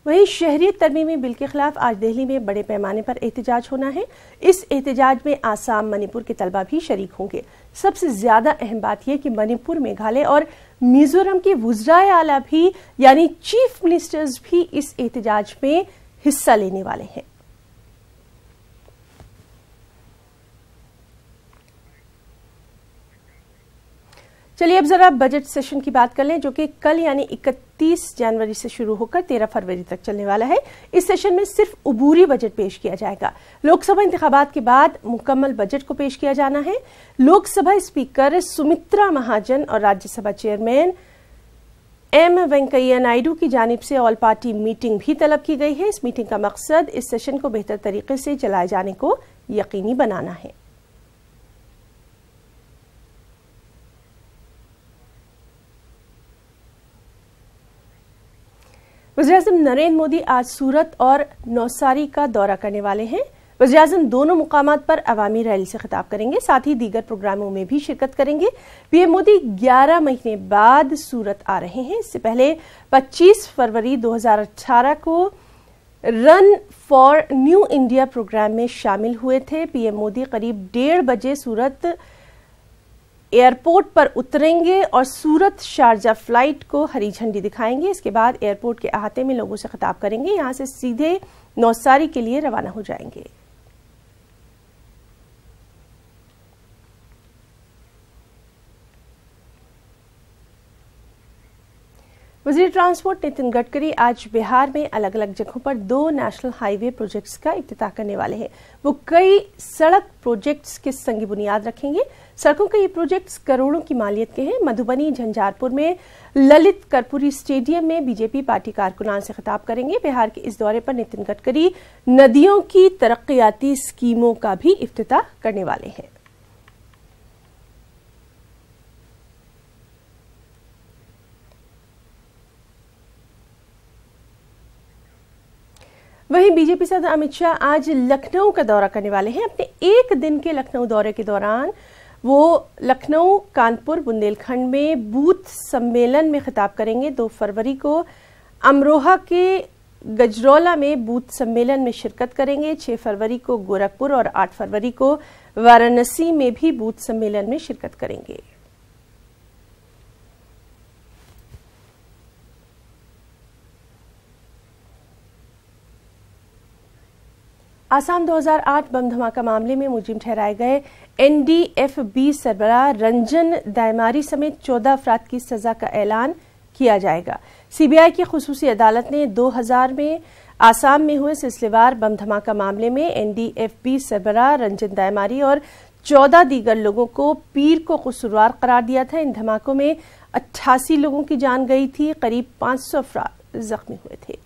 वहीं शहरियत तरमीमी बिल के खिलाफ आज दिल्ली में बड़े पैमाने पर एहतजाज होना है। इस एहतजाज में आसाम, मणिपुर के तलबा भी शरीक होंगे। सबसे ज्यादा अहम बात यह कि मणिपुर, मेघालय और मिजोरम के वुज़राए आला भी यानी चीफ मिनिस्टर्स भी इस एहतजाज में हिस्सा लेने वाले हैं। चलिए अब जरा बजट सेशन की बात कर लें, जो कि कल यानी 31 जनवरी से शुरू होकर 13 फरवरी तक चलने वाला है। इस सेशन में सिर्फ अबूरी बजट पेश किया जाएगा। लोकसभा इंतखाबात के बाद मुकम्मल बजट को पेश किया जाना है। लोकसभा स्पीकर सुमित्रा महाजन और राज्यसभा चेयरमैन एम वेंकैया नायडू की जानिब से ऑल पार्टी मीटिंग भी तलब की गई है। इस मीटिंग का मकसद इस सेशन को बेहतर तरीके से चलाए जाने को यकीनी बनाना है। वज़ीर-ए-आज़म नरेंद्र मोदी आज सूरत और नौसारी का दौरा करने वाले हैं। वज़ीर-ए-आज़म दोनों मुकामात पर अवामी रैली से खिताब करेंगे, साथ ही दीगर प्रोग्रामों में भी शिरकत करेंगे। पीएम मोदी 11 महीने बाद सूरत आ रहे हैं। इससे पहले 25 फरवरी 2018 को run for new India program में शामिल हुए थे। पीएम मोदी करीब 1:30 बजे सूरत एयरपोर्ट पर उतरेंगे और सूरत शारजा फ्लाइट को हरी झंडी दिखाएंगे। इसके बाद एयरपोर्ट के अहाते में लोगों से खिताब करेंगे। यहां से सीधे नौसारी के लिए रवाना हो जाएंगे। वज़ीर ट्रांसपोर्ट नितिन गडकरी आज बिहार में अलग अलग जगहों पर 2 नेशनल हाईवे प्रोजेक्ट्स का इफ्तिताह करने वाले हैं। वो कई सड़क प्रोजेक्ट्स के संगी बुनियाद रखेंगे। सड़कों के ये प्रोजेक्ट्स करोड़ों की मालियत के हैं। मधुबनी, झंझारपुर में ललित कर्पूरी स्टेडियम में बीजेपी पार्टी कारकुनान से खिताब करेंगे। बिहार के इस दौरे पर नितिन गडकरी नदियों की तरक्याती स्कीमों का भी इफ्तिताह करने वाले हैं। वहीं बीजेपी सदर अमित शाह आज लखनऊ का दौरा करने वाले हैं। अपने एक दिन के लखनऊ दौरे के दौरान वो लखनऊ, कानपुर, बुंदेलखंड में बूथ सम्मेलन में खिताब करेंगे। 2 फरवरी को अमरोहा के गजरौला में बूथ सम्मेलन में शिरकत करेंगे। 6 फरवरी को गोरखपुर और 8 फरवरी को वाराणसी में भी बूथ सम्मेलन में शिरकत करेंगे। आसाम 2008 बम धमाका मामले में मुलजिम ठहराए गए एनडीएफबी सरबराह रंजन दायमारी समेत 14 अफराद की सजा का ऐलान किया जाएगा। सीबीआई की खुसूसी अदालत ने 2000 में आसाम में हुए सिलसिलेवार बम धमाका मामले में एनडीएफबी सरबराह रंजन दायमारी और 14 दीगर लोगों को पीर को कसूरवार करार दिया था। इन धमाकों में 88 लोगों की जान गई थी, करीब 500 अफराद जख्मी हुए थे।